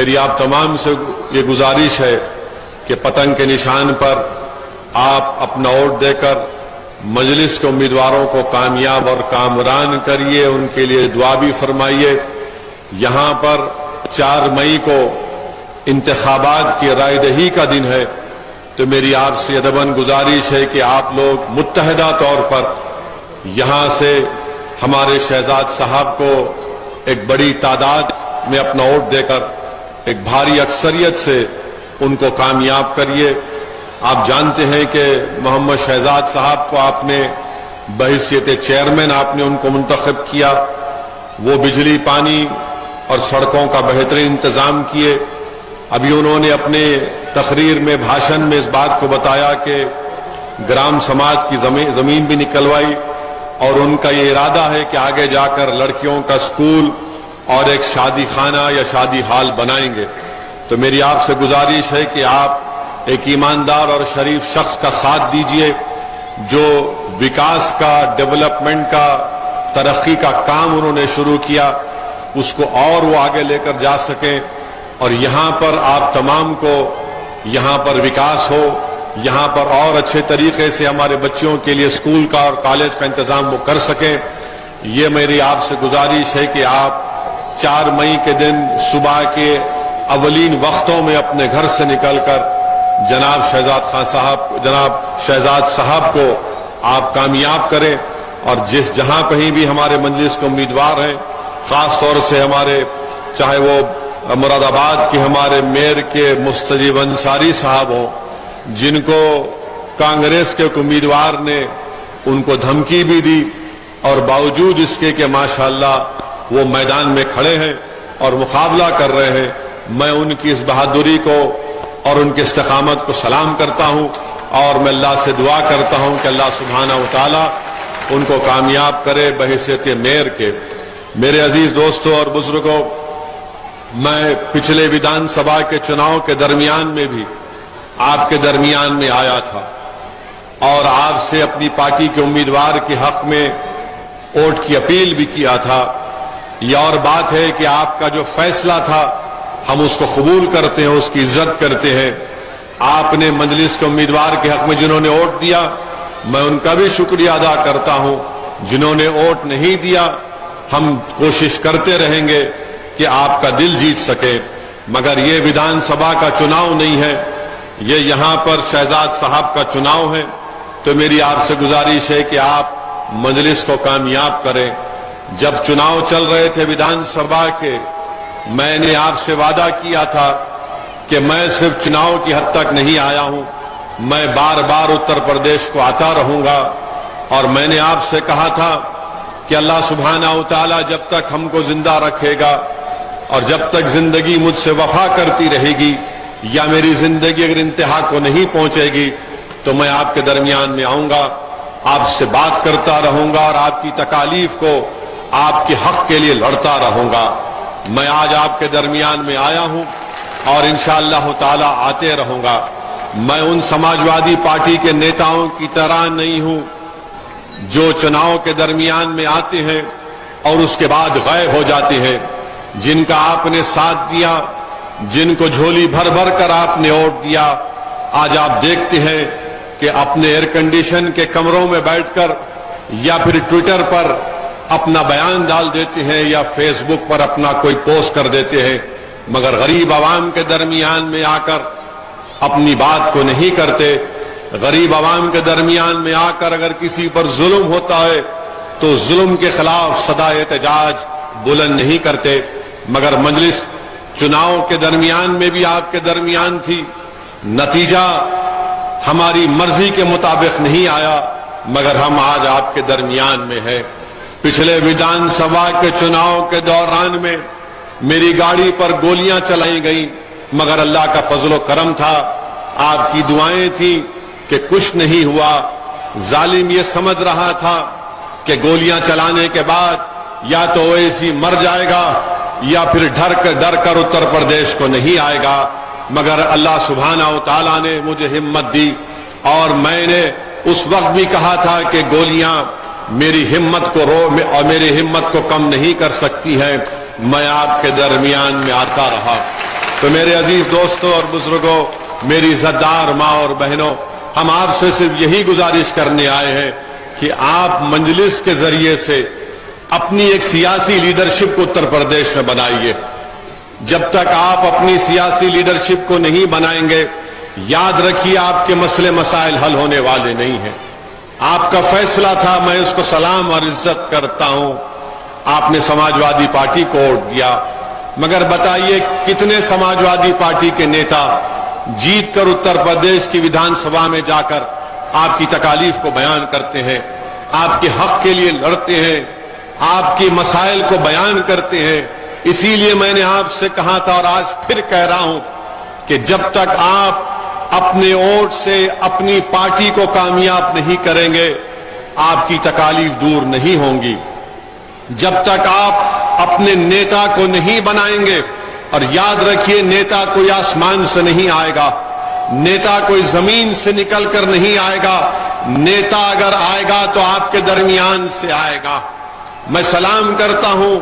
میری آپ تمام سے یہ گزارش ہے کہ پتنگ کے نشان پر آپ اپنا ووٹ دے کر مجلس کے امیدواروں کو کامیاب اور کامران کریے، ان کے لیے دعا بھی فرمائیے۔ یہاں پر 4 مئی کو انتخابات کی رائے دہی کا دن ہے، تو میری آپ سے ادباً گزارش ہے کہ آپ لوگ متحدہ طور پر یہاں سے ہمارے شہزاد صاحب کو ایک بڑی تعداد میں اپنا ووٹ دے کر ایک بھاری اکثریت سے ان کو کامیاب کریے۔ آپ جانتے ہیں کہ محمد شہزاد صاحب کو آپ نے بحیثیت چیئرمین آپ نے ان کو منتخب کیا، وہ بجلی، پانی اور سڑکوں کا بہترین انتظام کیے۔ ابھی انہوں نے اپنے تقریر میں، بھاشن میں اس بات کو بتایا کہ گرام سماج کی زمین بھی نکلوائی، اور ان کا یہ ارادہ ہے کہ آگے جا کر لڑکیوں کا اسکول اور ایک شادی خانہ یا شادی ہال بنائیں گے۔ تو میری آپ سے گزارش ہے کہ آپ ایک ایماندار اور شریف شخص کا ساتھ دیجئے، جو وکاس کا، ڈیولپمنٹ کا، ترقی کا کام انہوں نے شروع کیا، اس کو اور وہ آگے لے کر جا سکیں، اور یہاں پر آپ تمام کو یہاں پر وکاس ہو، یہاں پر اور اچھے طریقے سے ہمارے بچوں کے لیے اسکول کا اور کالج کا انتظام وہ کر سکیں۔ یہ میری آپ سے گزارش ہے کہ آپ 4 مئی کے دن صبح کے اولین وقتوں میں اپنے گھر سے نکل کر جناب شہزاد صاحب کو آپ کامیاب کریں، اور جہاں کہیں بھی ہمارے مجلس کے امیدوار ہیں، خاص طور سے ہمارے چاہے وہ مراد آباد کے ہمارے میئر کے مستجیب انصاری صاحب ہوں، جن کو کانگریس کے امیدوار نے ان کو دھمکی بھی دی، اور باوجود اس کے کہ ماشاءاللہ وہ میدان میں کھڑے ہیں اور مقابلہ کر رہے ہیں، میں ان کی اس بہادری کو اور ان کی استقامت کو سلام کرتا ہوں، اور میں اللہ سے دعا کرتا ہوں کہ اللہ سبحانہ و تعالی ان کو کامیاب کرے بحیثیت میئر کے۔ میرے عزیز دوستوں اور بزرگوں، میں پچھلے ویدھان سبھا کے چناؤ کے درمیان میں بھی آپ کے درمیان میں آیا تھا، اور آپ سے اپنی پارٹی کے امیدوار کے حق میں ووٹ کی اپیل بھی کیا تھا۔ یہ اور بات ہے کہ آپ کا جو فیصلہ تھا ہم اس کو قبول کرتے ہیں، اس کی عزت کرتے ہیں۔ آپ نے مجلس کے امیدوار کے حق میں جنہوں نے ووٹ دیا، میں ان کا بھی شکریہ ادا کرتا ہوں۔ جنہوں نے ووٹ نہیں دیا، ہم کوشش کرتے رہیں گے کہ آپ کا دل جیت سکے، مگر یہ ویدھان سبھا کا چناؤ نہیں ہے، یہ یہاں پر شہزاد صاحب کا چناؤ ہے۔ تو میری آپ سے گزارش ہے کہ آپ مجلس کو کامیاب کریں۔ جب چناؤ چل رہے تھے ویدھان سبھا کے، میں نے آپ سے وعدہ کیا تھا کہ میں صرف چناؤ کی حد تک نہیں آیا ہوں، میں بار بار اتر پردیش کو آتا رہوں گا، اور میں نے آپ سے کہا تھا کہ اللہ سبحانہ و تعالی جب تک ہم کو زندہ رکھے گا، اور جب تک زندگی مجھ سے وفا کرتی رہے گی، یا میری زندگی اگر انتہا کو نہیں پہنچے گی، تو میں آپ کے درمیان میں آؤں گا، آپ سے بات کرتا رہوں گا، اور آپ کی تکالیف کو، آپ کے حق کے لیے لڑتا رہوں گا۔ میں آج آپ کے درمیان میں آیا ہوں، اور انشاءاللہ تعالی آتے رہوں گا۔ میں ان سماجوادی پارٹی کے نیتاؤں کی طرح نہیں ہوں جو چناؤ کے درمیان میں آتے ہیں اور اس کے بعد غائب ہو جاتے ہیں۔ جن کا آپ نے ساتھ دیا، جن کو جھولی بھر بھر کر آپ نے ووٹ دیا، آج آپ دیکھتے ہیں کہ اپنے ایئر کنڈیشن کے کمروں میں بیٹھ کر یا پھر ٹویٹر پر اپنا بیان ڈال دیتے ہیں، یا فیس بک پر اپنا کوئی پوسٹ کر دیتے ہیں، مگر غریب عوام کے درمیان میں آ کر اپنی بات کو نہیں کرتے۔ غریب عوام کے درمیان میں آ کر اگر کسی پر ظلم ہوتا ہے تو ظلم کے خلاف صدائے احتجاج بلند نہیں کرتے۔ مگر مجلس چناؤ کے درمیان میں بھی آپ کے درمیان تھی، نتیجہ ہماری مرضی کے مطابق نہیں آیا، مگر ہم آج آپ کے درمیان میں ہیں۔ پچھلے ویدھان سبھا کے چناؤ کے دوران میں میری گاڑی پر گولیاں چلائی گئیں، مگر اللہ کا فضل و کرم تھا، آپ کی دعائیں تھیں کہ کچھ نہیں ہوا۔ ظالم یہ سمجھ رہا تھا کہ گولیاں چلانے کے بعد یا تو اویسی مر جائے گا، یا پھر ڈر کر اتر پردیش کو نہیں آئے گا، مگر اللہ سبحانہ و تعالیٰ نے مجھے ہمت دی، اور میں نے اس وقت بھی کہا تھا کہ گولیاں میری ہمت کو کم نہیں کر سکتی ہیں۔ میں آپ کے درمیان میں آتا رہا۔ تو میرے عزیز دوستوں اور بزرگوں، میری عزتدار ماں اور بہنوں، ہم آپ سے صرف یہی گزارش کرنے آئے ہیں کہ آپ مجلس کے ذریعے سے اپنی ایک سیاسی لیڈرشپ کو اتر پردیش میں بنائیے۔ جب تک آپ اپنی سیاسی لیڈرشپ کو نہیں بنائیں گے، یاد رکھیے آپ کے مسئلے مسائل حل ہونے والے نہیں ہیں۔ آپ کا فیصلہ تھا، میں اس کو سلام اور عزت کرتا ہوں، آپ نے سماجوادی پارٹی کو ووٹ دیا، مگر بتائیے کتنے سماجوادی پارٹی کے نیتا جیت کر اتر پردیش کی ویدھان سبھا میں جا کر آپ کی تکالیف کو بیان کرتے ہیں، آپ کے حق کے لیے لڑتے ہیں، آپ کی مسائل کو بیان کرتے ہیں۔ اسی لیے میں نے آپ سے کہا تھا اور آج پھر کہہ رہا ہوں کہ جب تک آپ اپنے ووٹ سے اپنی پارٹی کو کامیاب نہیں کریں گے، آپ کی تکالیف دور نہیں ہوں گی۔ جب تک آپ اپنے نیتا کو نہیں بنائیں گے، اور یاد رکھیے نیتا کوئی آسمان سے نہیں آئے گا، نیتا کوئی زمین سے نکل کر نہیں آئے گا، نیتا اگر آئے گا تو آپ کے درمیان سے آئے گا۔ میں سلام کرتا ہوں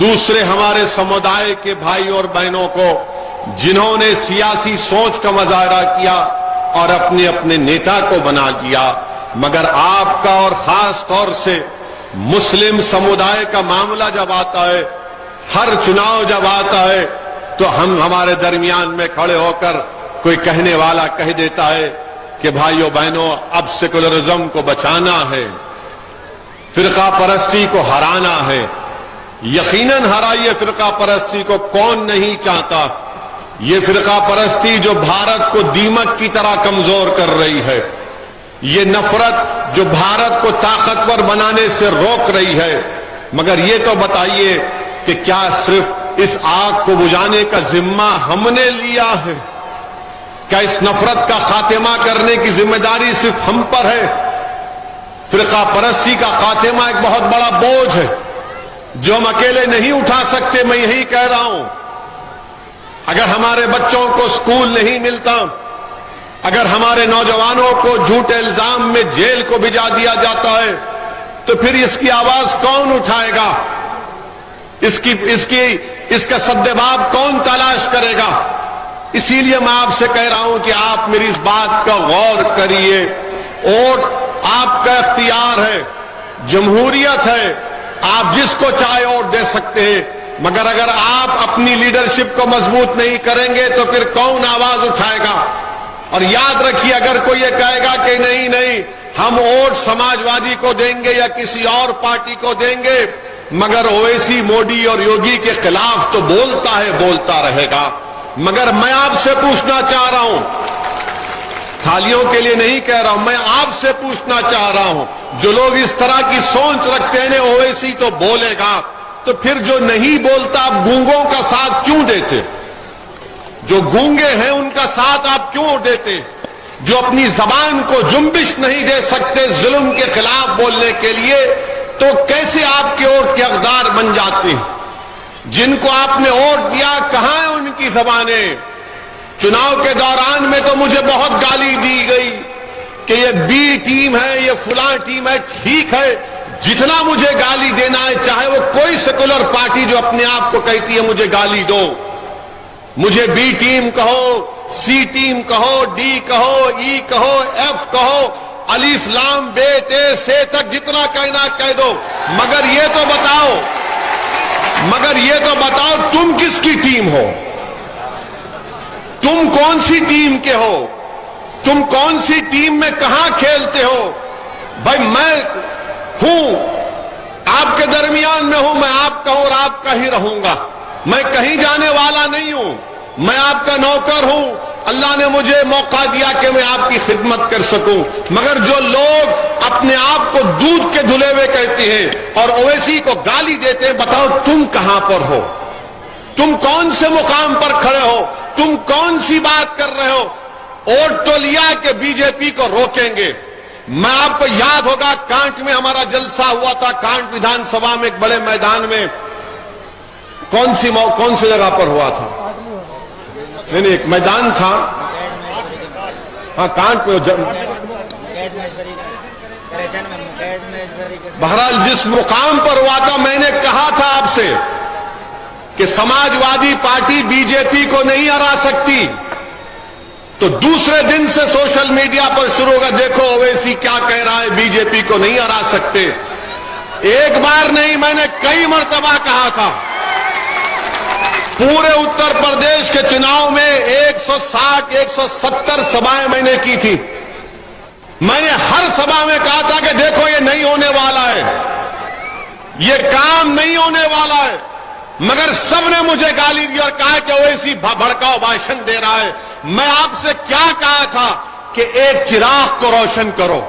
دوسرے ہمارے سمودائے کے بھائی اور بہنوں کو جنہوں نے سیاسی سوچ کا مظاہرہ کیا اور اپنے اپنے نیتا کو بنا دیا، مگر آپ کا اور خاص طور سے مسلم سمودائے کا معاملہ جب آتا ہے، ہر چناؤ جب آتا ہے تو ہمارے درمیان میں کھڑے ہو کر کوئی کہنے والا کہہ دیتا ہے کہ بھائیو بہنوں اب سیکولرزم کو بچانا ہے، فرقہ پرستی کو ہرانا ہے۔ یقیناً ہرائیے فرقہ پرستی کو، کون نہیں چاہتا؟ یہ فرقہ پرستی جو بھارت کو دیمک کی طرح کمزور کر رہی ہے، یہ نفرت جو بھارت کو طاقتور بنانے سے روک رہی ہے، مگر یہ تو بتائیے کہ کیا صرف اس آگ کو بجھانے کا ذمہ ہم نے لیا ہے؟ کیا اس نفرت کا خاتمہ کرنے کی ذمہ داری صرف ہم پر ہے؟ فرقہ پرستی کا خاتمہ ایک بہت بڑا بوجھ ہے جو ہم اکیلے نہیں اٹھا سکتے۔ میں یہی کہہ رہا ہوں، اگر ہمارے بچوں کو سکول نہیں ملتا، اگر ہمارے نوجوانوں کو جھوٹے الزام میں جیل کو بھجا دیا جاتا ہے، تو پھر اس کی آواز کون اٹھائے گا؟ اس کا سدباب کون تلاش کرے گا؟ اسی لیے میں آپ سے کہہ رہا ہوں کہ آپ میری اس بات کا غور کریے۔ ووٹ آپ کا اختیار ہے، جمہوریت ہے، آپ جس کو چاہے ووٹ دے سکتے ہیں، مگر اگر آپ اپنی لیڈرشپ کو مضبوط نہیں کریں گے تو پھر کون آواز اٹھائے گا؟ اور یاد رکھیے، اگر کوئی یہ کہے گا کہ نہیں ہم ووٹ سماجوادی کو دیں گے یا کسی اور پارٹی کو دیں گے، مگر اویسی، موڈی اور یوگی کے خلاف تو بولتا ہے، بولتا رہے گا۔ مگر میں آپ سے پوچھنا چاہ رہا ہوں، تھالیوں کے لیے نہیں کہہ رہا ہوں، میں آپ سے پوچھنا چاہ رہا ہوں، جو لوگ اس طرح کی سوچ رکھتے ہیں اویسی تو بولے گا، تو پھر جو نہیں بولتا آپ گونگوں کا ساتھ کیوں دیتے؟ جو گونگے ہیں ان کا ساتھ آپ کیوں دیتے؟ جو اپنی زبان کو جنبش نہیں دے سکتے ظلم کے خلاف بولنے کے لیے، تو کیسے آپ کے ووٹ کے حقدار بن جاتے ہیں؟ جن کو آپ نے ووٹ دیا کہاں ہیں ان کی زبانیں؟ چناؤ کے دوران میں تو مجھے بہت گالی دی گئی کہ یہ بی ٹیم ہے، یہ فلاں ٹیم ہے۔ ٹھیک ہے، جتنا مجھے گالی دینا ہے، چاہے وہ کوئی سیکولر پارٹی جو اپنے آپ کو کہتی ہے مجھے گالی دو، مجھے بی ٹیم کہو، سی ٹیم کہو، ڈی کہو، ای کہو، ایف کہو، الف لام بے تے سے تک جتنا کہنا کہہ دو، مگر یہ تو بتاؤ تم کس کی ٹیم ہو؟ تم کون سی ٹیم کے ہو؟ تم کون سی ٹیم میں کہاں کھیلتے ہو؟ بھائی میں ہوں، آپ کے درمیان میں ہوں، میں آپ کا ہوں اور آپ کا ہی رہوں گا، میں کہیں جانے والا نہیں ہوں، میں آپ کا نوکر ہوں۔ اللہ نے مجھے موقع دیا کہ میں آپ کی خدمت کر سکوں، مگر جو لوگ اپنے آپ کو دودھ کے دھلے ہوئے کہتے ہیں اور اویسی کو گالی دیتے ہیں، بتاؤ تم کہاں پر ہو؟ تم کون سے مقام پر کھڑے ہو؟ تم کون سی بات کر رہے ہو؟ ووٹ تو لیا کہ بی جے پی کو روکیں گے۔ میں آپ کو یاد ہوگا کانٹ میں ہمارا جلسہ ہوا تھا، کانٹ ویدھان سبھا میں ایک بڑے میدان میں، کون سی جگہ پر ہوا تھا؟ نہیں ایک میدان تھا، ہاں کانٹ میں، بہرحال جس مقام پر ہوا تھا، میں نے کہا تھا آپ سے کہ سماجوادی پارٹی بی جے پی کو نہیں ہرا سکتی، تو دوسرے دن سے سوشل میڈیا پر شروع ہوگا، دیکھو اویسی کیا کہہ رہا ہے، بی جے پی کو نہیں ہرا سکتے۔ ایک بار نہیں، میں نے کئی مرتبہ کہا تھا، پورے اتر پردیش کے چناؤ میں 160 170 سبھائیں میں نے کی تھی۔ میں نے ہر سبھا میں کہا تھا کہ دیکھو یہ نہیں ہونے والا ہے، یہ کام نہیں ہونے والا ہے، مگر سب نے مجھے گالی دی اور کہا کہ اویسی بھڑکاؤ بھاشن دے رہا ہے۔ میں آپ سے کیا کہا تھا کہ ایک چراغ کو روشن کرو۔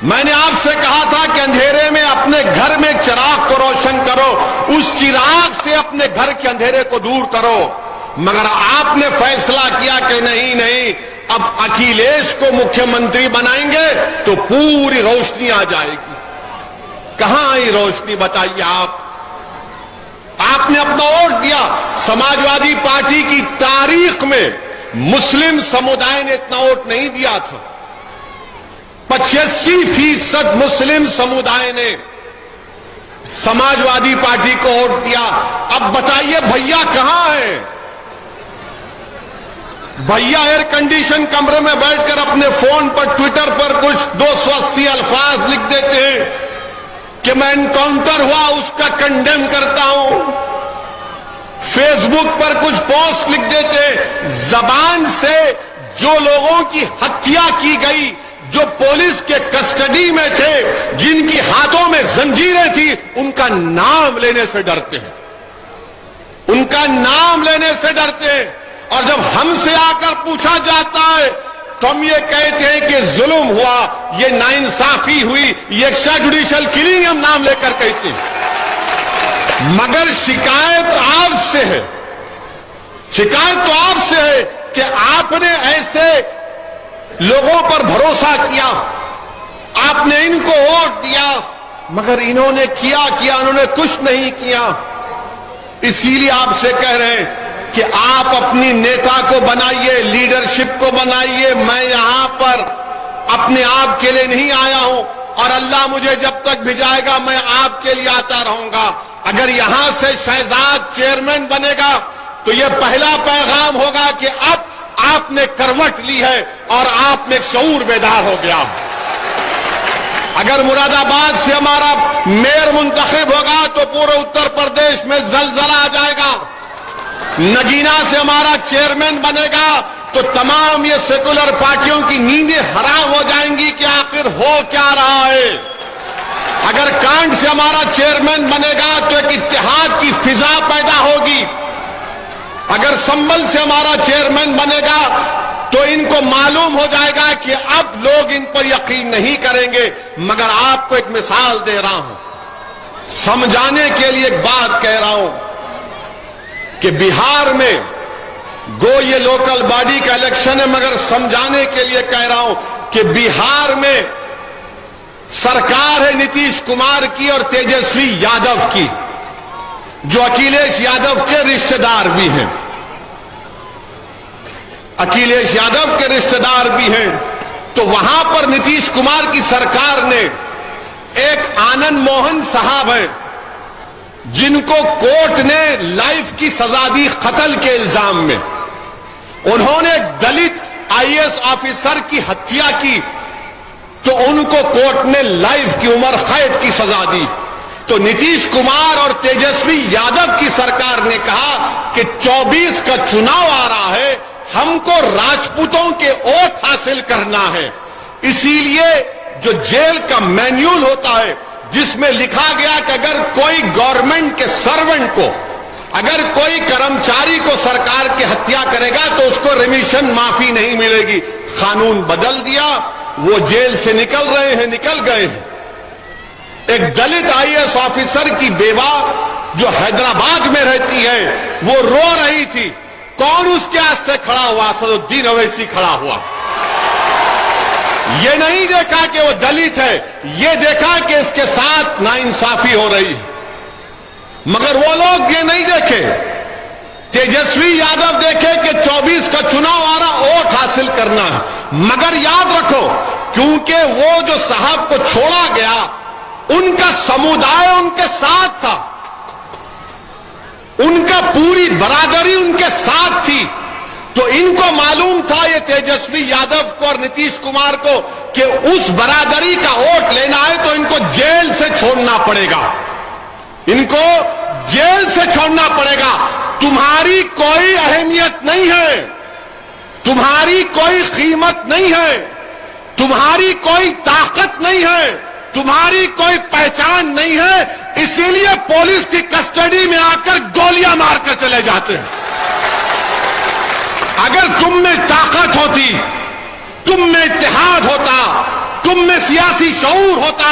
میں نے آپ سے کہا تھا کہ اندھیرے میں اپنے گھر میں چراغ کو روشن کرو، اس چراغ سے اپنے گھر کے اندھیرے کو دور کرو، مگر آپ نے فیصلہ کیا کہ نہیں، اب اکھیلیش کو مکھیہ منتری بنائیں گے تو پوری روشنی آ جائے گی۔ کہاں آئی روشنی بتائیے آپ نے اپنا ووٹ دیا۔ سماجوادی پارٹی کی تاریخ میں مسلم سمودائے نے اتنا ووٹ نہیں دیا تھا، 85% مسلم سمودائے نے سماجوادی پارٹی کو ووٹ دیا۔ اب بتائیے بھیا کہاں ہے؟ بھیا ایئر کنڈیشن کمرے میں بیٹھ کر اپنے فون پر ٹویٹر پر کچھ 280 الفاظ لکھ دیتے ہیں کہ میں انکاؤنٹر ہوا اس کا کنڈیم کرتا ہوں، فیس بک پر کچھ پوسٹ لکھ دیتے ہیں۔ زبان سے جو لوگوں کی ہتیا کی گئی، جو پولیس کے کسٹڈی میں تھے، جن کی ہاتھوں میں زنجیریں تھی، ان کا نام لینے سے ڈرتے ہیں، ان کا نام لینے سے ڈرتے ہیں۔ اور جب ہم سے آ کر پوچھا جاتا ہے تو ہم یہ کہتے ہیں کہ ظلم ہوا، یہ ناانصافی ہوئی، یہ ایکسٹرا جوڈیشل کلنگ ہم نام لے کر کہتے ہیں۔ مگر شکایت آپ سے ہے، شکایت تو آپ سے ہے کہ آپ نے ایسے لوگوں پر بھروسہ کیا، آپ نے ان کو ووٹ دیا، مگر انہوں نے کیا انہوں نے کچھ نہیں کیا۔ اسی لیے آپ سے کہہ رہے ہیں کہ آپ اپنی نیتا کو بنائیے، لیڈرشپ کو بنائیے۔ میں یہاں پر اپنے آپ کے لیے نہیں آیا ہوں، اور اللہ مجھے جب تک بھیجائے گا میں آپ کے لیے آتا رہوں گا۔ اگر یہاں سے شہزاد چیئرمین بنے گا تو یہ پہلا پیغام ہوگا کہ اب آپ نے کروٹ لی ہے اور آپ میں شعور بیدار ہو گیا۔ اگر مراد آباد سے ہمارا میئر منتخب ہوگا تو پورے اتر پردیش میں زلزلہ آ جائے گا۔ نگینا سے ہمارا چیئرمین بنے گا تو تمام یہ سیکولر پارٹیوں کی نیندیں حرام ہو جائیں گی کہ آخر ہو کیا رہا ہے۔ اگر کانٹ سے ہمارا چیئرمین بنے گا تو ایک اتحاد کی فضا پیدا ہوگی۔ اگر سنبل سے ہمارا چیئرمین بنے گا تو ان کو معلوم ہو جائے گا کہ اب لوگ ان پر یقین نہیں کریں گے۔ مگر آپ کو ایک مثال دے رہا ہوں، سمجھانے کے لیے ایک بات کہہ رہا ہوں کہ بہار میں گو یہ لوکل باڈی کا الیکشن ہے، مگر سمجھانے کے لیے کہہ رہا ہوں کہ بہار میں سرکار ہے نتیش کمار کی اور تیجسوی یادو کی، جو اکھیلیش یادو کے رشتہ دار بھی ہیں، اکھیلیش یادو کے رشتہ دار بھی ہیں۔ تو وہاں پر نتیش کمار کی سرکار نے ایک آنند موہن صاحب ہیں جن کو کورٹ نے لائف کی سزا دی قتل کے الزام میں۔ انہوں نے دلت آئی ایس آفیسر کی ہتیا کی تو ان کو کورٹ نے لائف کی عمر قید کی سزا دی۔ تو نتیش کمار اور تیجسوی یادو کی سرکار نے کہا کہ 24 کا چناؤ آ رہا ہے، ہم کو راجپوتوں کے ووٹ حاصل کرنا ہے، اسی لیے جو جیل کا مینیول ہوتا ہے جس میں لکھا گیا کہ اگر کوئی گورنمنٹ کے سرونٹ کو، اگر کوئی کرمچاری کو سرکار کی ہتیا کرے گا تو اس کو ریمیشن معافی نہیں ملے گی، قانون بدل دیا، وہ جیل سے نکل رہے ہیں، نکل گئے ہیں۔ ایک دلت آئی ایس آفیسر کی بیوہ جو حیدرآباد میں رہتی ہے وہ رو رہی تھی، کون اس کے ہاتھ سے کھڑا ہوا؟ اسد الدین اویسی کھڑا ہوا۔ یہ نہیں دیکھا کہ وہ دلت ہے، یہ دیکھا کہ اس کے ساتھ ناانصافی ہو رہی ہے، مگر وہ لوگ یہ نہیں دیکھے۔ تیجسوی یادو دیکھے کہ 24 کا چناؤ آ رہا، ووٹ حاصل کرنا ہے، مگر یاد رکھو کیونکہ وہ جو صاحب کو چھوڑا گیا ان کا سمودائے ان کے ساتھ تھا، ان کا پوری برادری ان کے ساتھ تھی، تو ان کو معلوم تھا یہ تیجسوی یادو کو اور نتیش کمار کو کہ اس برادری کا ووٹ لینا ہے تو ان کو جیل سے چھوڑنا پڑے گا، ان کو جیل سے چھوڑنا پڑے گا۔ تمہاری کوئی اہمیت نہیں ہے، تمہاری کوئی قیمت نہیں ہے، تمہاری کوئی طاقت نہیں ہے، تمہاری کوئی پہچان نہیں ہے، اسی لیے پولیس کی کسٹڈی میں آ کر گولیاں مار کر چلے جاتے ہیں۔ اگر تم میں طاقت ہوتی، تم میں اتحاد ہوتا، تم میں سیاسی شعور ہوتا،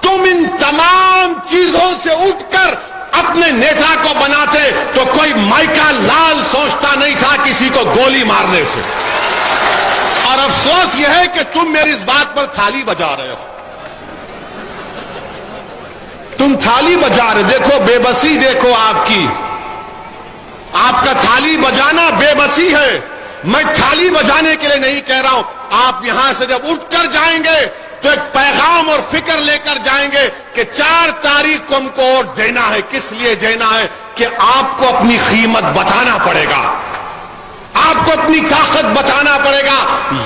تم ان تمام چیزوں سے اٹھ کر اپنے نیتا کو بناتے تو کوئی مائیکا لال سوچتا نہیں تھا کسی کو گولی مارنے سے۔ اور افسوس یہ ہے کہ تم میری اس بات پر تھالی بجا رہے ہو، تم تھالی بجا رہے، دیکھو بے بسی، دیکھو آپ کی، آپ کا تھالی بجانا بے بسی ہے۔ میں تھالی بجانے کے لیے نہیں کہہ رہا ہوں، آپ یہاں سے جب اٹھ کر جائیں گے تو ایک پیغام اور فکر لے کر جائیں گے کہ 4 تاریخ کو ہم کو ووٹ دینا ہے۔ کس لیے دینا ہے؟ کہ آپ کو اپنی قیمت بتانا پڑے گا، آپ کو اپنی طاقت بتانا پڑے گا۔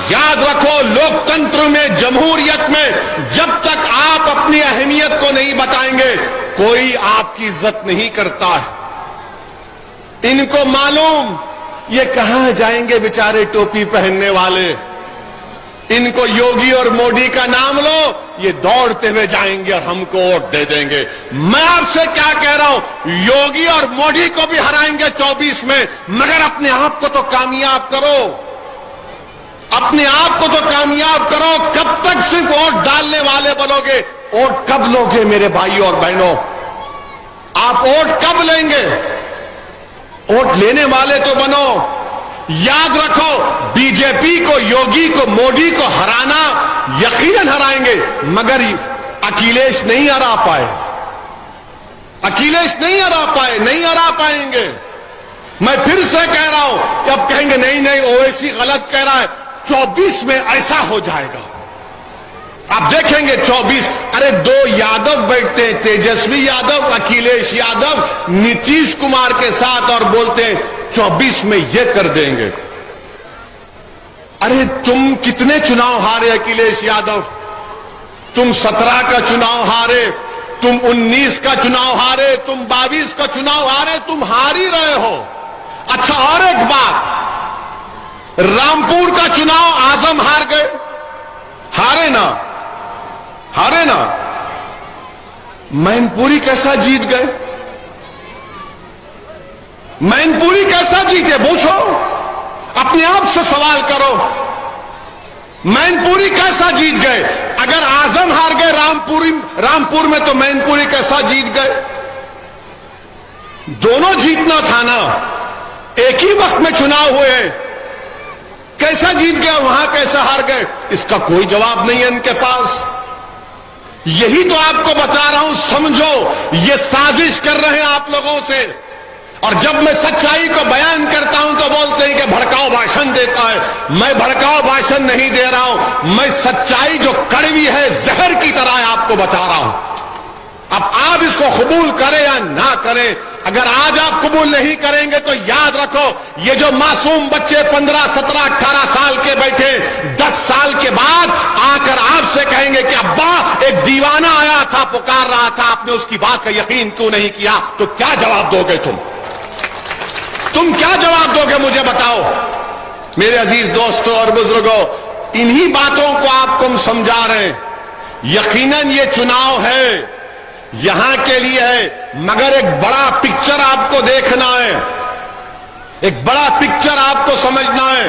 یاد رکھو، لوکتنتر میں، جمہوریت میں، جب تک آپ اپنی اہمیت کو نہیں بتائیں گے کوئی آپ کی عزت نہیں کرتا ہے۔ ان کو معلوم یہ کہاں جائیں گے بیچارے ٹوپی پہننے والے، ان کو یوگی اور مودی کا نام لو، یہ دوڑتے ہوئے جائیں گے اور ہم کو ووٹ دے دیں گے۔ میں آپ سے کیا کہہ رہا ہوں، یوگی اور مودی کو بھی ہرائیں گے 24 میں، مگر اپنے آپ کو تو کامیاب کرو، اپنے آپ کو تو کامیاب کرو۔ کب تک صرف ووٹ ڈالنے والے بنو گے؟ ووٹ کب لوگے میرے بھائی اور بہنوں؟ آپ ووٹ کب لیں گے؟ ووٹ لینے والے تو بنو۔ یاد رکھو، بی جے پی کو، یوگی کو، مودی کو ہرانا یقیناً ہرائیں گے، مگر اکھلیش نہیں ہرا پائے، اکھلیش نہیں ہرا پائے، نہیں ہرا پائیں گے۔ میں پھر سے کہہ رہا ہوں کہ اب کہیں گے نہیں اویسی غلط کہہ رہا ہے، 24 میں ایسا ہو جائے گا، آپ دیکھیں گے 24۔ ارے 2 یادو بیٹھتے ہیں، تیجسوی یادو، اکھلیش یادو، نتیش کمار کے ساتھ، اور بولتے ہیں 24 میں یہ کر دیں گے۔ ارے تم کتنے چناؤ ہارے اکھلیش یادو؟ تم 17 کا چناؤ ہارے، تم 19 کا چناؤ ہارے، تم 22 کا چناؤ ہارے، تم ہار ہی رہے ہو۔ اچھا اور ایک بات، رامپور کا چناؤ اعظم ہار گئے، ہارے نا، ہارے نا۔ مین پوری کیسا جیت گئے؟ مین پوری کیسا جیتے؟ پوچھو، اپنے آپ سے سوال کرو، مین پوری کیسا جیت گئے؟ اگر اعظم ہار گئے رامپور میں تو مین پوری کیسا جیت گئے؟ دونوں جیتنا تھا نا، ایک ہی وقت میں چناؤ ہوئے، کیسا جیت گیا وہاں، کیسا ہار گئے؟ اس کا کوئی جواب نہیں ہے ان کے پاس۔ یہی تو آپ کو بتا رہا ہوں، سمجھو یہ سازش کر رہے ہیں آپ لوگوں سے، اور جب میں سچائی کو بیان کرتا ہوں تو بولتے ہیں کہ بھڑکاؤ بھاشن دیتا ہے۔ میں بھڑکاؤ بھاشن نہیں دے رہا ہوں، میں سچائی جو کڑوی ہے، زہر کی طرح آپ کو بتا رہا ہوں۔ اب آپ اس کو قبول کریں یا نہ کریں، اگر آج آپ قبول نہیں کریں گے تو یاد رکھو، یہ جو معصوم بچے 15 17 18 سال کے بیٹھے 10 سال کے بعد آ کر آپ سے کہیں گے کہ ابا ایک دیوانہ آیا تھا، پکار رہا تھا، آپ نے اس کی بات کا یقین کیوں نہیں کیا؟ تو کیا جواب دو گے تم کیا جواب دو گے؟ مجھے بتاؤ میرے عزیز دوستوں اور بزرگوں، انہی باتوں کو آپ کو ہم سمجھا رہے ہیں۔ یقیناً یہ چناؤ ہے، یہاں کے لیے ہے، مگر ایک بڑا پکچر آپ کو دیکھنا ہے، ایک بڑا پکچر آپ کو سمجھنا ہے۔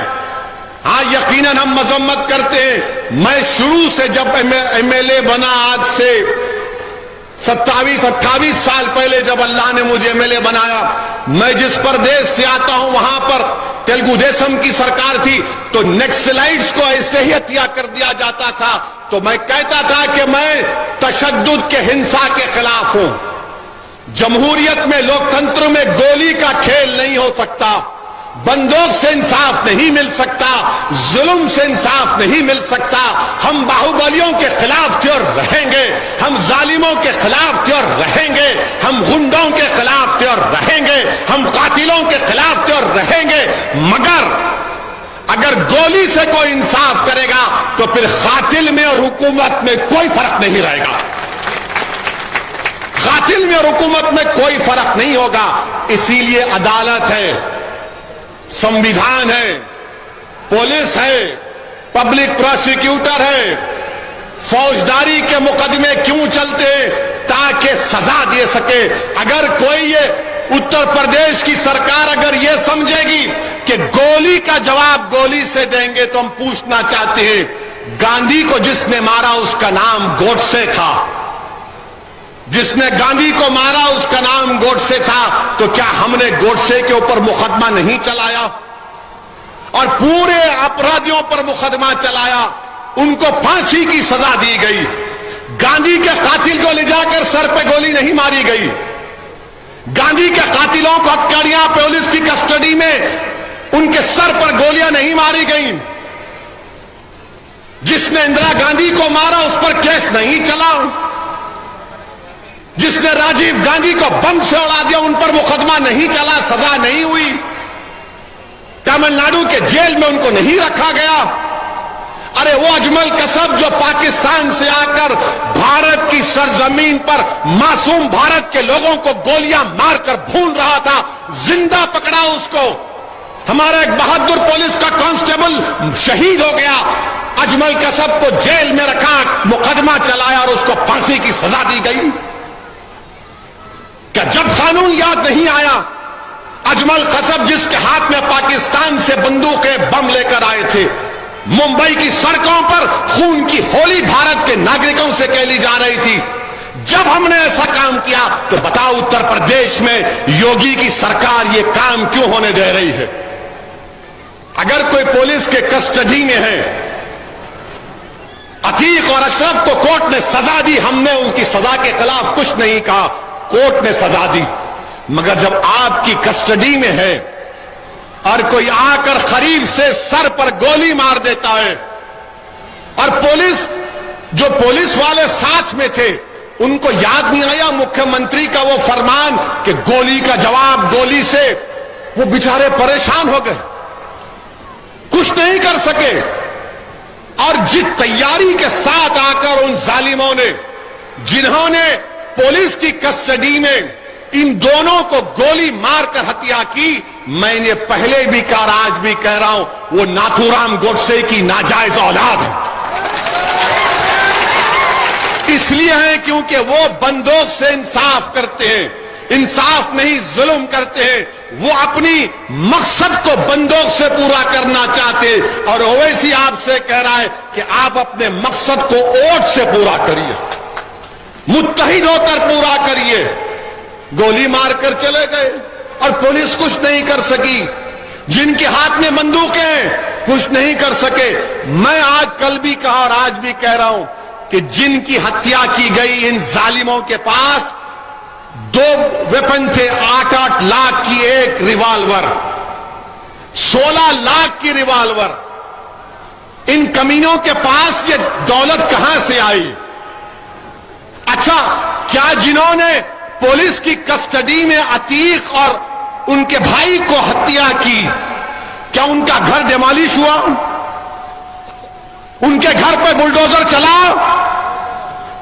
ہاں یقیناً ہم مذمت کرتے ہیں، میں شروع سے جب ایم ایل اے بنا، آج سے 27-28 سال پہلے جب اللہ نے مجھے ایم ایل اے بنایا، میں جس پردیش سے آتا ہوں وہاں پر تیلگو دیشم کی سرکار تھی، تو نیکسلائٹس کو ایسے ہی ہتھیا کر دیا جاتا تھا، تو میں کہتا تھا کہ میں تشدد کے ہنسا کے خلاف ہوں۔ جمہوریت میں، لوکتنتر میں گولی کا کھیل نہیں ہو سکتا، بندوق سے انصاف نہیں مل سکتا، ظلم سے انصاف نہیں مل سکتا۔ ہم باہوبلیوں کے خلاف تھے اور رہیں گے، ہم ظالموں کے خلاف تھے اور رہیں گے، ہم غنڈوں کے خلاف تھے اور رہیں گے۔ اگر گولی سے کوئی انصاف کرے گا تو پھر قاتل میں اور حکومت میں کوئی فرق نہیں رہے گا. قاتل میں اور حکومت میں کوئی فرق نہیں ہوگا. اسی لیے عدالت ہے, سنویدھان ہے, پولیس ہے, پبلک پروسیکیوٹر ہے. فوجداری کے مقدمے کیوں چلتے؟ تاکہ سزا دے سکے. اگر کوئی یہ اتر پردیش کی سرکار اگر یہ سمجھے گی کہ گولی کا جواب گولی سے دیں گے تو ہم پوچھنا چاہتے ہیں, گاندھی کو جس نے مارا اس کا نام گوڈسے تھا, جس نے گاندھی کو مارا اس کا نام گوڈسے تھا, تو کیا ہم نے گوڈسے کے اوپر مقدمہ نہیں چلایا اور پورے اپرادھیوں پر مقدمہ چلایا؟ ان کو پھانسی کی سزا دی گئی. گاندھی کے قاتل کو لے جا کر سر پہ گولی نہیں ماری گئی. گاندھی کے قاتلوں کو ہتھکڑیاں پولیس کی کسٹڈی میں ان کے سر پر گولیاں نہیں ماری گئیں. جس نے اندرا گاندھی کو مارا اس پر کیس نہیں چلا. جس نے راجیو گاندھی کو بم سے اڑا دیا ان پر مقدمہ نہیں چلا, سزا نہیں ہوئی. تمل ناڈو کے جیل میں ان کو نہیں رکھا گیا. ارے وہ اجمل کسب جو پاکستان سے آ کر بھارت کی سرزمین پر معصوم بھارت کے لوگوں کو گولیاں مار کر بھون رہا تھا, زندہ پکڑا اس کو. ہمارا ایک بہادر پولیس کا کانسٹیبل شہید ہو گیا. اجمل کسب کو جیل میں رکھا, مقدمہ چلایا اور اس کو پھانسی کی سزا دی گئی. کہ جب قانون یاد نہیں آیا, اجمل کسب جس کے ہاتھ میں پاکستان سے بندوقیں بم لے کر آئے تھے, ممبئی کی سڑکوں پر خون کی ہولی بھارت کے ناگرکوں سے کھیلی جا رہی تھی, جب ہم نے ایسا کام کیا تو بتاؤ اتر پردیش میں یوگی کی سرکار یہ کام کیوں ہونے دے رہی ہے؟ اگر کوئی پولیس کے کسٹڈی میں ہے, عتیق اور اشرف کو کورٹ نے سزا دی, ہم نے ان کی سزا کے خلاف کچھ نہیں کہا, کورٹ نے سزا دی. مگر جب آپ کی کسٹڈی میں ہے اور کوئی آ کر قریب سے سر پر گولی مار دیتا ہے, اور پولیس جو پولیس والے ساتھ میں تھے ان کو یاد نہیں آیا مکھیہ منتری کا وہ فرمان کہ گولی کا جواب گولی سے, وہ بیچارے پریشان ہو گئے, کچھ نہیں کر سکے. اور جس تیاری کے ساتھ آ کر ان ظالموں نے, جنہوں نے پولیس کی کسٹڈی میں ان دونوں کو گولی مار کر ہتیا کی, میں نے پہلے بھی کہا اور آج بھی کہہ رہا ہوں, وہ ناتھو رام گوڈسے کی ناجائز اولاد ہے. اس لیے ہے کیونکہ وہ بندوق سے انصاف کرتے ہیں, انصاف نہیں ظلم کرتے ہیں. وہ اپنی مقصد کو بندوق سے پورا کرنا چاہتے, اور اویسی آپ سے کہہ رہا ہے کہ آپ اپنے مقصد کو اوٹ سے پورا کریے, متحد ہو کر پورا کریے. گولی مار کر چلے گئے اور پولیس کچھ نہیں کر سکی. جن کے ہاتھ میں بندوقیں ہیں کچھ نہیں کر سکے. میں آج کل بھی کہا اور آج بھی کہہ رہا ہوں کہ جن کی ہتیا کی گئی, ان ظالموں کے پاس 2 ویپن تھے, 8-8 لاکھ کی ایک ریوالور, 16 لاکھ کی ریوالور. ان کمینوں کے پاس یہ دولت کہاں سے آئی؟ اچھا, کیا جنہوں نے پولیس کی کسٹڈی میں عتیق اور ان کے بھائی کو ہتیا کی, کیا ان کا گھر ڈیمالش ہوا؟ ان کے گھر پہ بلڈوزر چلا؟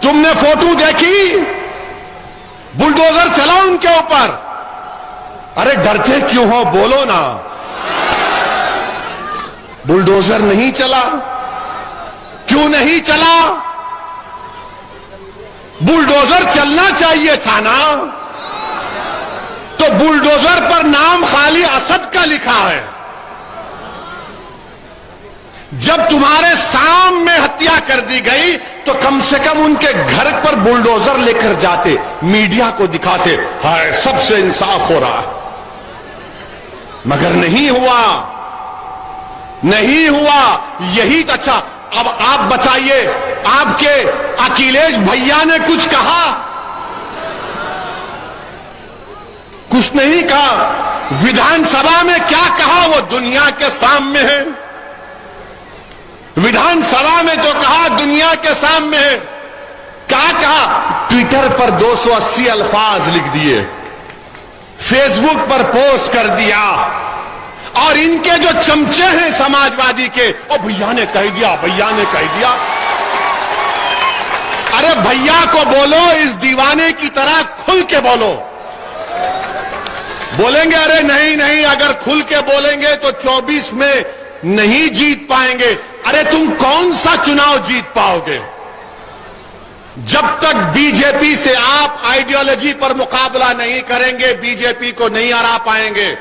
تم نے فوٹو دیکھی؟ بلڈوزر چلا ان کے اوپر. ارے ڈرتے کیوں ہو, بولو نا. بلڈوزر نہیں چلا. کیوں نہیں چلا؟ بلڈوزر چلنا چاہیے تھا نا. تو بلڈوزر پر نام خالی اسد کا لکھا ہے. جب تمہارے سامنے ہتیا کر دی گئی تو کم سے کم ان کے گھر پر بلڈوزر لے کر جاتے, میڈیا کو دکھاتے, ہائے سب سے انصاف ہو رہا ہے. مگر نہیں ہوا, نہیں ہوا. یہی اچھا, اب آپ بتائیے, آپ کے اکھلیش بھیا نے کچھ کہا؟ کچھ نہیں کہا. ویدھان سبھا میں کیا کہا وہ دنیا کے سامنے ہے. ویدھان سبھا میں جو کہا دنیا کے سامنے ہے. کیا کہا؟ ٹویٹر پر 280 الفاظ لکھ دیے, فیس بک پر پوسٹ کر دیا, اور ان کے جو چمچے ہیں سماجوادی کے، او بھیا نے کہہ دیا، بھیا نے کہہ دیا. ارے بھیا کو بولو اس دیوانے کی طرح کھل کے بولو. بولیں گے ارے نہیں نہیں، اگر کھل کے بولیں گے تو 24 میں نہیں جیت پائیں گے. ارے تم کون سا چناؤ جیت پاؤ گے؟ جب تک بی جے پی سے آپ آئیڈیالوجی پر مقابلہ نہیں کریں گے، بی جے پی کو نہیں ہرا پائیں گے.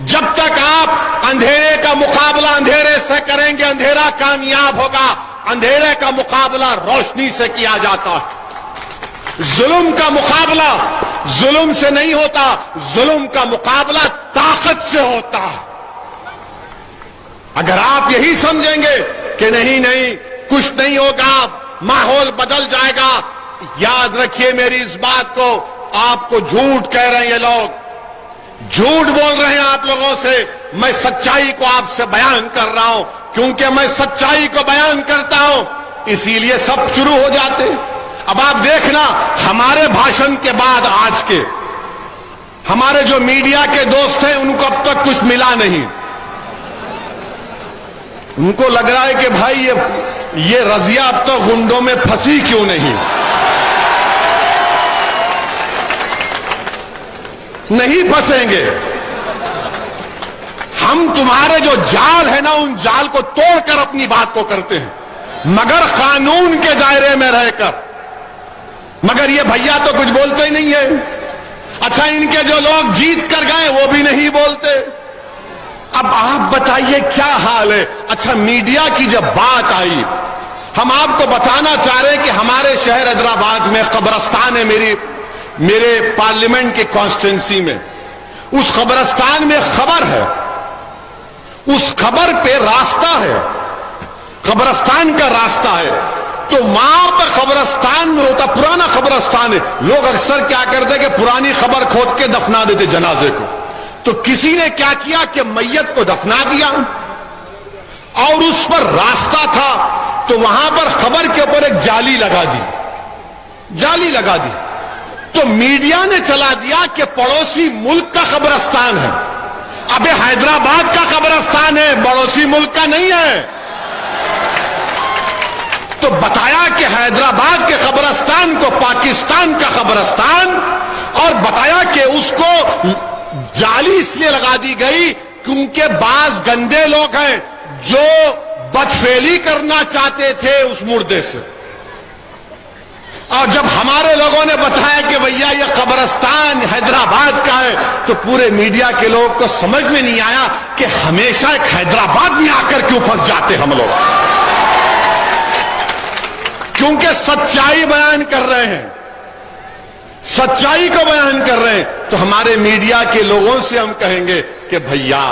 جب تک آپ اندھیرے کا مقابلہ اندھیرے سے کریں گے، اندھیرا کامیاب ہوگا. اندھیرے کا مقابلہ روشنی سے کیا جاتا ہے. ظلم کا مقابلہ ظلم سے نہیں ہوتا، ظلم کا مقابلہ طاقت سے ہوتا ہے. اگر آپ یہی سمجھیں گے کہ نہیں نہیں کچھ نہیں ہوگا، ماحول بدل جائے گا، یاد رکھیے میری اس بات کو. آپ کو جھوٹ کہہ رہے ہیں یہ لوگ، جھوٹ بول رہے ہیں آپ لوگوں سے. میں سچائی کو آپ سے بیان کر رہا ہوں، کیونکہ میں سچائی کو بیان کرتا ہوں اسی لیے سب شروع ہو جاتے. اب آپ دیکھنا ہمارے بھاشن کے بعد آج کے ہمارے جو میڈیا کے دوست ہیں ان کو اب تک کچھ ملا نہیں. ان کو لگ رہا ہے کہ بھائی یہ رضیہ اب تک گنڈوں میں پھنسی کیوں نہیں. نہیں پھنسیں گے. ہم تمہارے جو جال ہے نا ان جال کو توڑ کر اپنی بات کو کرتے ہیں، مگر قانون کے دائرے میں رہ کر. مگر یہ بھیا تو کچھ بولتے ہی نہیں ہے. اچھا ان کے جو لوگ جیت کر گئے وہ بھی نہیں بولتے. اب آپ بتائیے کیا حال ہے. اچھا میڈیا کی جب بات آئی، ہم آپ کو بتانا چاہ رہے ہیں کہ ہمارے شہر حیدرآباد میں قبرستان ہے، میرے پارلیمنٹ کے کانسٹیٹوئنسی میں. اس قبرستان میں خبر ہے، اس خبر پہ راستہ ہے، قبرستان کا راستہ ہے. تو وہاں پر قبرستان میں ہوتا، پرانا قبرستان ہے. لوگ اکثر کیا کرتے کہ پرانی خبر کھود کے دفنا دیتے جنازے کو. تو کسی نے کیا کیا کہ میت کو دفنا دیا اور اس پر راستہ تھا تو وہاں پر خبر کے اوپر ایک جالی لگا دی. تو میڈیا نے چلا دیا کہ پڑوسی ملک کا قبرستان ہے. ابے حیدرآباد کا قبرستان ہے، پڑوسی ملک کا نہیں ہے. تو بتایا کہ حیدرآباد کے قبرستان کو پاکستان کا قبرستان، اور بتایا کہ اس کو جالی اس لیے لگا دی گئی کیونکہ بعض گندے لوگ ہیں جو بدفعلی کرنا چاہتے تھے اس مردے سے. اور جب ہمارے لوگوں نے بتایا کہ بھیا یہ قبرستان حیدرآباد کا ہے تو پورے میڈیا کے لوگ کو سمجھ میں نہیں آیا کہ ہمیشہ ایک حیدرآباد میں آ کر کیوں پھنس جاتے ہم لوگ. کیونکہ سچائی بیان کر رہے ہیں، سچائی کو بیان کر رہے ہیں. تو ہمارے میڈیا کے لوگوں سے ہم کہیں گے کہ بھیا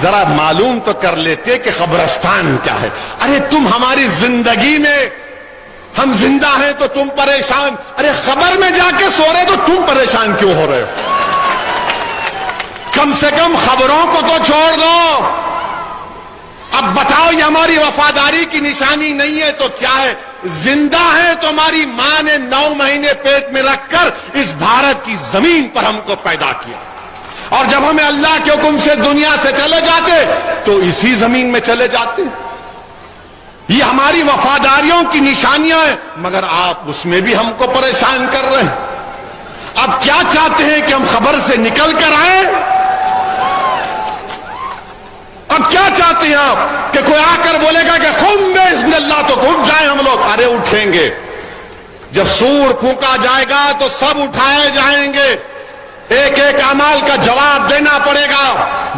ذرا معلوم تو کر لیتے کہ قبرستان کیا ہے. ارے تم ہماری زندگی میں، ہم زندہ ہیں تو تم پریشان. ارے خبر میں جا کے سو رہے تو تم پریشان کیوں ہو رہے ہو؟ کم سے کم خبروں کو تو چھوڑ دو. اب بتاؤ یہ ہماری وفاداری کی نشانی نہیں ہے تو کیا ہے؟ زندہ ہے تو ہماری ماں نے 9 مہینے پیٹ میں رکھ کر اس بھارت کی زمین پر ہم کو پیدا کیا، اور جب ہمیں اللہ کے حکم سے دنیا سے چلے جاتے تو اسی زمین میں چلے جاتے. یہ ہماری وفاداریوں کی نشانیاں ہیں، مگر آپ اس میں بھی ہم کو پریشان کر رہے ہیں. اب کیا چاہتے ہیں کہ ہم خبر سے نکل کر آئیں؟ اب کیا چاہتے ہیں آپ کہ کوئی آ کر بولے گا کہ قم بإذن اللہ تو اٹھ جائیں ہم لوگ؟ ارے اٹھیں گے. جب سور پھونکا جائے گا تو سب اٹھائے جائیں گے. ایک ایک اعمال کا جواب دینا پڑے گا.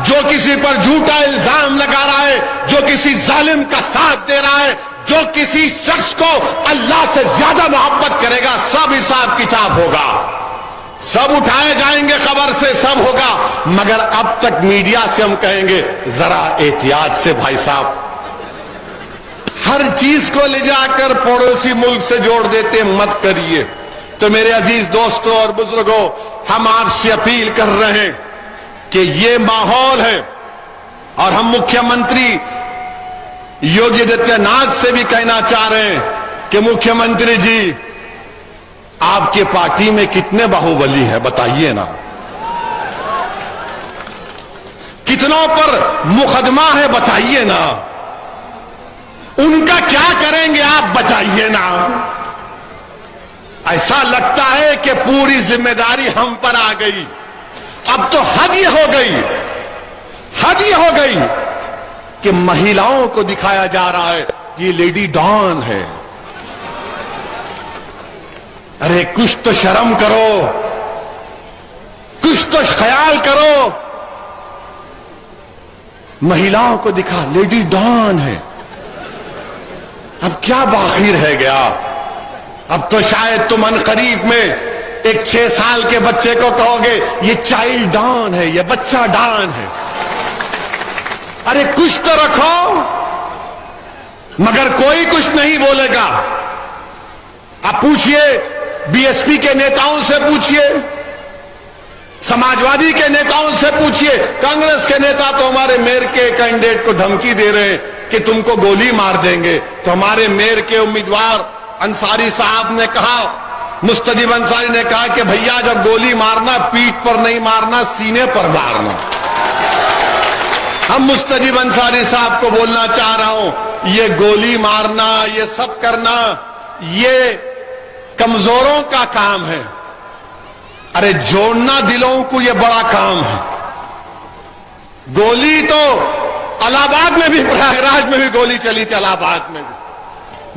جو کسی پر جھوٹا الزام لگا رہا ہے، جو کسی ظالم کا ساتھ دے رہا ہے، جو کسی شخص کو اللہ سے زیادہ محبت کرے گا، سب حساب کتاب ہوگا. سب اٹھائے جائیں گے قبر سے، سب ہوگا. مگر اب تک میڈیا سے ہم کہیں گے ذرا احتیاط سے بھائی صاحب. ہر چیز کو لے جا کر پڑوسی ملک سے جوڑ دیتے، مت کریے. تو میرے عزیز دوستوں اور بزرگوں، ہم آپ سے اپیل کر رہے ہیں کہ یہ ماحول ہے، اور ہم مکھیہ منتری یوگی آدتیہ ناتھ سے بھی کہنا چاہ رہے ہیں کہ مکھیہ منتری جی، آپ کے پارٹی میں کتنے باہوبلی ہیں بتائیے نا. کتنے کتنوں پر مقدمہ ہے بتائیے نا، ان کا کیا کریں گے آپ بتائیے نا۔ ایسا لگتا ہے کہ پوری ذمہ داری ہم پر آ گئی۔ اب تو حد ہی ہو گئی کہ مہیلاؤں کو دکھایا جا رہا ہے یہ لیڈی ڈان ہے۔ ارے کچھ تو شرم کرو، کچھ تو خیال کرو۔ مہیلاؤں کو دکھا لیڈی ڈان ہے، اب کیا باقی رہ گیا؟ اب تو شاید تم عنقریب میں ایک 6 سال کے بچے کو کہو گے یہ چائلڈ ڈان ہے، یہ بچہ ڈان ہے۔ ارے کچھ تو رکھو، مگر کوئی کچھ نہیں بولے گا۔ آپ پوچھئے بی ایس پی کے نیتاؤں سے، پوچھئے سماجوادی کے نیتاؤں سے، پوچھئے کانگریس کے نیتا تو ہمارے میئر کے کینڈیڈیٹ کو دھمکی دے رہے ہیں کہ تم کو گولی مار دیں گے۔ تو ہمارے میئر کے امیدوار انصاری صاحب نے کہا، مستجیب انصاری نے کہا کہ بھیا جب گولی مارنا پیٹھ پر نہیں مارنا، سینے پر مارنا۔ ہم مستجیب انصاری صاحب کو بولنا چاہ رہا ہوں، یہ گولی مارنا، یہ سب کرنا، یہ کمزوروں کا کام ہے۔ ارے جوڑنا دلوں کو یہ بڑا کام ہے۔ گولی تو الہ آباد میں بھی، پریاگ راج میں بھی گولی چلی تھی، الہ آباد میں بھی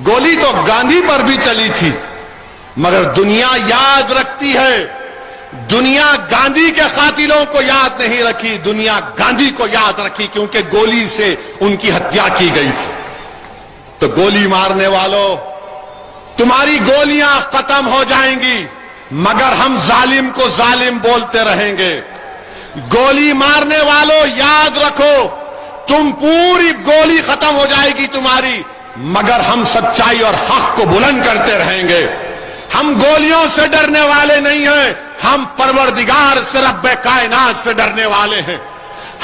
گولی تو گاندھی پر بھی چلی تھی، مگر دنیا یاد رکھتی ہے۔ دنیا گاندھی کے قاتلوں کو یاد نہیں رکھی، دنیا گاندھی کو یاد رکھی، کیونکہ گولی سے ان کی ہتیا کی گئی تھی۔ تو گولی مارنے والوں، تمہاری گولیاں ختم ہو جائیں گی، مگر ہم ظالم کو ظالم بولتے رہیں گے۔ گولی مارنے والوں یاد رکھو، تم پوری گولی ختم ہو جائے گی تمہاری، مگر ہم سچائی اور حق کو بلند کرتے رہیں گے۔ ہم گولیوں سے ڈرنے والے نہیں ہیں، ہم پروردگار سے، رب کائنات سے ڈرنے والے ہیں۔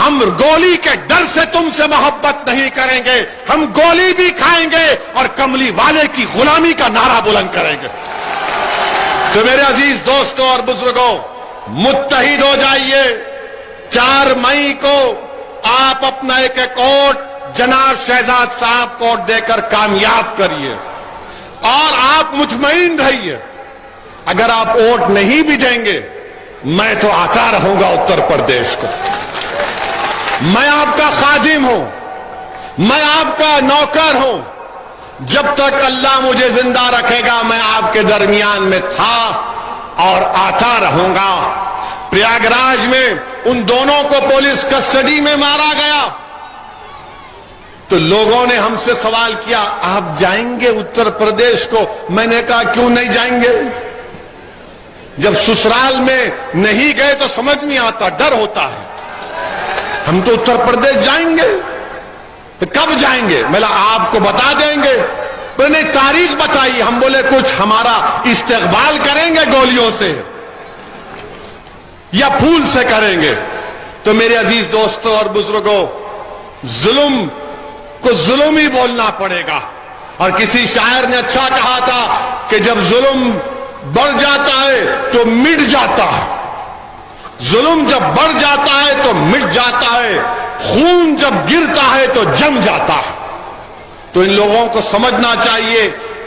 ہم گولی کے ڈر سے تم سے محبت نہیں کریں گے، ہم گولی بھی کھائیں گے اور کملی والے کی غلامی کا نعرہ بلند کریں گے۔ تو میرے عزیز دوستوں اور بزرگوں، متحد ہو جائیے۔ 4 مئی کو آپ اپنا ایک ووٹ جناب شہزاد صاحب کو دے کر کامیاب کریے، اور آپ مطمئن رہیے، اگر آپ ووٹ نہیں بھی دیں گے، میں تو آتا رہوں گا اتر پردیش کو۔ میں آپ کا خادم ہوں، میں آپ کا نوکر ہوں، جب تک اللہ مجھے زندہ رکھے گا میں آپ کے درمیان میں تھا اور آتا رہوں گا۔ پریاگ راج میں ان دونوں کو پولیس کسٹڈی میں مارا گیا تو لوگوں نے ہم سے سوال کیا آپ جائیں گے اتر پردیش کو؟ میں نے کہا کیوں نہیں جائیں گے؟ جب سسرال میں نہیں گئے تو سمجھ نہیں آتا، ڈر ہوتا ہے۔ ہم تو اتر پردیش جائیں گے، تو کب جائیں گے؟ میں آپ کو بتا دیں گے۔ میں نے تاریخ بتائی، ہم بولے کچھ ہمارا استقبال کریں گے گولیوں سے یا پھول سے کریں گے۔ تو میرے عزیز دوستوں اور بزرگوں، ظلم کو ظلم ہی بولنا پڑے گا۔ اور کسی شاعر نے اچھا کہا تھا کہ جب ظلم بڑھ جاتا ہے تو مٹ جاتا ہے، ظلم جب بڑھ جاتا ہے تو مٹ جاتا ہے، خون جب گرتا ہے تو جم جاتا ہے۔ تو ان لوگوں کو سمجھنا چاہیے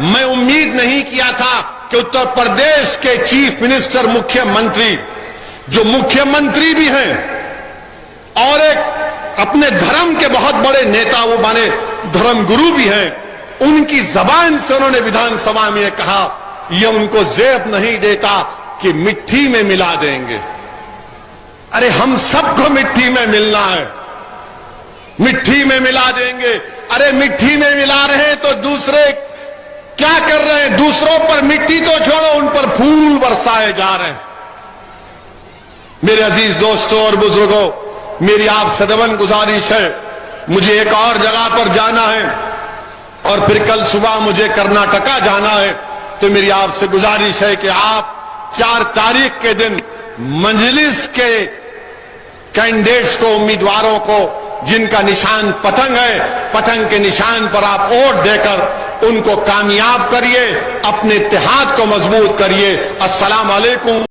میں امید نہیں کیا تھا کہ اتر پردیش کے چیف منسٹر، مکھیہ منتری، جو مکھیہ منتری بھی ہیں اور ایک اپنے دھرم کے بہت بڑے نیتا، وہ مانے دھرم گرو بھی ہیں، ان کی زبان سے انہوں نے ویدھان سبھا میں کہا، یہ ان کو زیب نہیں دیتا کہ مٹی میں ملا دیں گے۔ ارے ہم سب کو مٹی میں ملنا ہے، مٹی میں ملا دیں گے۔ ارے مٹی میں ملا رہے ہیں تو دوسرے کیا کر رہے ہیں؟ دوسروں پر مٹی تو چھوڑو، ان پر پھول برسائے جا رہے ہیں۔ میرے عزیز دوستوں اور بزرگوں، میری آپ سے دبن گزارش ہے، مجھے ایک اور جگہ پر جانا ہے اور پھر کل صبح مجھے کرناٹکا جانا ہے۔ تو میری آپ سے گزارش ہے کہ آپ 4 تاریخ کے دن مجلس کے کینڈیڈیٹس کو، امیدواروں کو، جن کا نشان پتنگ ہے، پتنگ کے نشان پر آپ ووٹ دے کر ان کو کامیاب کریے، اپنے اتحاد کو مضبوط کریے۔ السلام علیکم۔